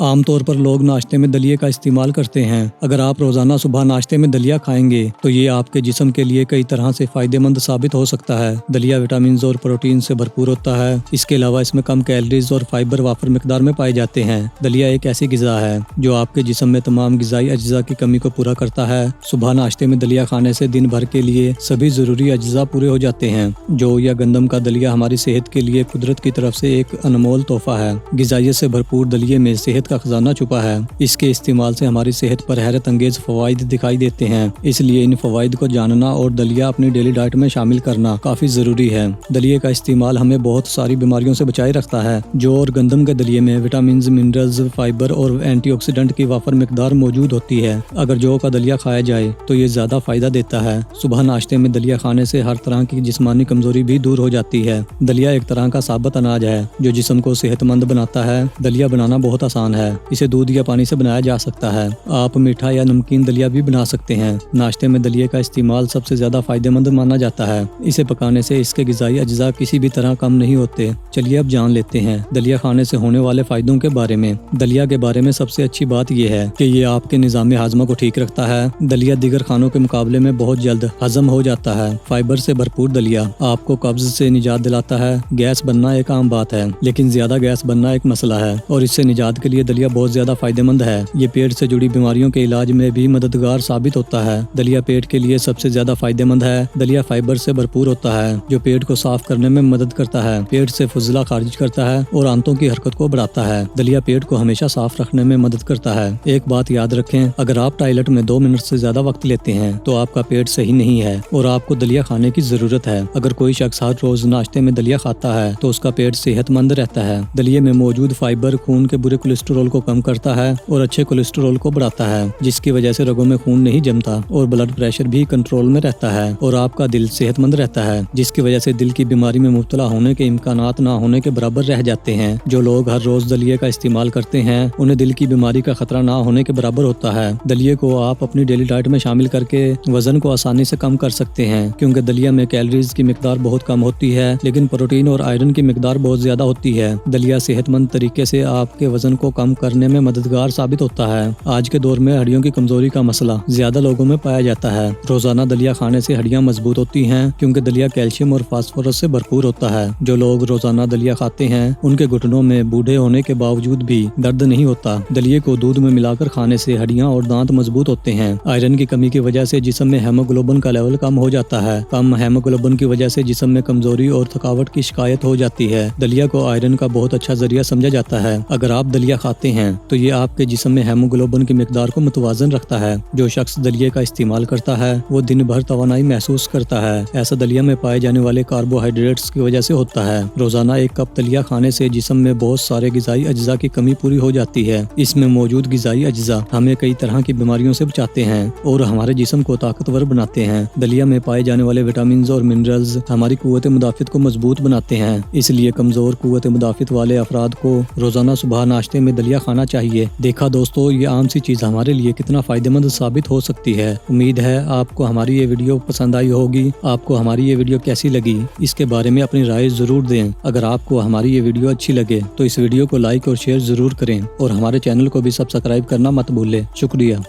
आम तौर पर लोग नाश्ते में दलिए का इस्तेमाल करते हैं। अगर आप रोज़ाना सुबह नाश्ते में दलिया खाएंगे तो ये आपके जिस्म के लिए कई तरह से फ़ायदेमंद साबित हो सकता है। दलिया विटामिन और प्रोटीन से भरपूर होता है। इसके अलावा इसमें कम कैलोरीज और फाइबर वाफर मिकदार में पाए जाते हैं। दलिया एक ऐसी ग़िज़ा है जो आपके जिस्म में तमाम ग़िज़ाई अज्जा की कमी को पूरा करता है। सुबह नाश्ते में दलिया खाने से दिन भर के लिए सभी ज़रूरी अज्जा पूरे हो जाते हैं। जौ या गंदम का दलिया हमारी सेहत के लिए कुदरत की तरफ से एक अनमोल तोहफा है। ग़िज़ाइयत से भरपूर दलिये में सेहत का खजाना छुपा है। इसके इस्तेमाल से हमारी सेहत पर हैरत अंगेज फवाइद दिखाई देते हैं। इसलिए इन फवाइद को जानना और दलिया अपनी डेली डाइट में शामिल करना काफ़ी ज़रूरी है। दलिये का इस्तेमाल हमें बहुत सारी बीमारियों से बचाए रखता है। जौ और गंदम के दलिये में विटामिन, मिनरल्स, फाइबर और एंटीऑक्सीडेंट की वाफर मिकदार मौजूद होती है। अगर जौ का दलिया खाया जाए तो ये ज़्यादा फ़ायदा देता है। सुबह नाश्ते में दलिया खाने से हर तरह की जिस्मानी कमजोरी भी दूर हो जाती है। दलिया एक तरह का साबुत अनाज है जो जिस्म को सेहतमंद बनाता है। दलिया बनाना बहुत आसान है। इसे दूध या पानी से बनाया जा सकता है। आप मीठा या नमकीन दलिया भी बना सकते हैं। नाश्ते में दलिये का इस्तेमाल सबसे ज़्यादा फायदेमंद माना जाता है। इसे पकाने से इसके ग़िज़ाई अज्जा किसी भी तरह कम नहीं होते। चलिए अब जान लेते हैं दलिया खाने से होने वाले फ़ायदों के बारे में। दलिया के बारे में सबसे अच्छी बात यह है कि ये आपके निज़ाम हाजमा को ठीक रखता है। दलिया दीगर खानों के मुकाबले में बहुत जल्द हजम हो जाता है। फाइबर से भरपूर दलिया आपको कब्ज से निजात दिलाता है। गैस बनना एक आम बात है, लेकिन ज्यादा गैस बनना एक मसला है और इससे निजात के लिए दलिया बहुत ज्यादा फायदेमंद है। ये पेट से जुड़ी बीमारियों के इलाज में भी मददगार साबित होता है। दलिया पेट के लिए सबसे ज्यादा फायदेमंद है। दलिया फाइबर से भरपूर होता है जो पेट को साफ करने में मदद करता है, पेट से फुजला खारिज करता है और आंतों की हरकत को बढ़ाता है। दलिया पेट को हमेशा साफ रखने में मदद करता है। एक बात याद रखें, अगर आप टॉयलेट में 2 मिनट से ज्यादा वक्त लेते हैं तो आपका पेट सही नहीं है और आपको दलिया खाने की जरूरत है। अगर कोई शख्स हर रोज नाश्ते में दलिया खाता है तो उसका पेट सेहतमंद रहता है। दलिये में मौजूद फाइबर खून के बुरे कोलेस्ट्रॉल को कम करता है और अच्छे कोलेस्ट्रॉल को बढ़ाता है, जिसकी वजह से रगों में खून नहीं जमता और ब्लड प्रेशर भी कंट्रोल में रहता है और आपका दिल सेहतमंद रहता है, जिसकी वजह से दिल की बीमारी में मुब्तला होने के इम्कानात ना होने के बराबर रह जाते हैं। जो लोग हर रोज दलिये का इस्तेमाल करते हैं उन्हें दिल की बीमारी का खतरा ना होने के बराबर होता है। दलिये को आप अपनी डेली डाइट में शामिल करके वजन को आसानी से कम कर सकते हैं, क्योंकि दलिया में कैलोरीज की मिकदार बहुत कम होती है लेकिन प्रोटीन और आयरन की मिकदार बहुत ज्यादा होती है। दलिया सेहतमंद तरीके से आपके वजन को कम करने में मददगार साबित होता है। आज के दौर में हड्डियों की कमजोरी का मसला ज्यादा लोगों में पाया जाता है। रोजाना दलिया खाने से हड्डियां मजबूत होती हैं, क्योंकि दलिया कैल्शियम और फास्फोरस से भरपूर होता है। जो लोग रोजाना दलिया खाते हैं उनके घुटनों में बूढ़े होने के बावजूद भी दर्द नहीं होता। दलिये को दूध में मिलाकर खाने से हड्डियां और दांत मजबूत होते हैं। आयरन की कमी की वजह से जिस्म में हेमोग्लोबिन का लेवल कम हो जाता है। कम हेमोग्लोबिन की वजह से जिस्म में कमजोरी और थकावट की शिकायत हो जाती है। दलिया को आयरन का बहुत अच्छा जरिया समझा जाता है। अगर आप दलिया खाते हैं तो ये आपके जिस्म में हेमोग्लोबिन की मिकदार को मुतवाजन रखता है। जो शख्स दलिये का इस्तेमाल करता है वो दिन भर तवानाई महसूस करता है। ऐसा दलिया में पाए जाने वाले कार्बोहाइड्रेट्स की वजह से होता है। रोजाना 1 कप दलिया खाने से जिस्म में बहुत सारे ग़िज़ाई अज्जा की कमी पूरी हो जाती है। इसमें मौजूद ग़िज़ाई अज्जा हमें कई तरह की बीमारियों से बचाते हैं और हमारे जिस्म को ताकतवर बनाते हैं। दलिया में पाए जाने वाले विटामिन और मिनरल्स हमारी कुव्वत मुदाफ़ित को मजबूत बनाते हैं। इसलिए कमजोर कुव्वत मुदाफ़ित वाले अफराद को रोजाना सुबह नाश्ते में दलिया खाना चाहिए। देखा दोस्तों, ये आम सी चीज हमारे लिए कितना फायदेमंद साबित हो सकती है। उम्मीद है आपको हमारी ये वीडियो पसंद आई होगी। आपको हमारी ये वीडियो कैसी लगी इसके बारे में अपनी राय जरूर दें। अगर आपको हमारी ये वीडियो अच्छी लगे तो इस वीडियो को लाइक और शेयर जरूर करें और हमारे चैनल को भी सब्सक्राइब करना मत भूलें। शुक्रिया।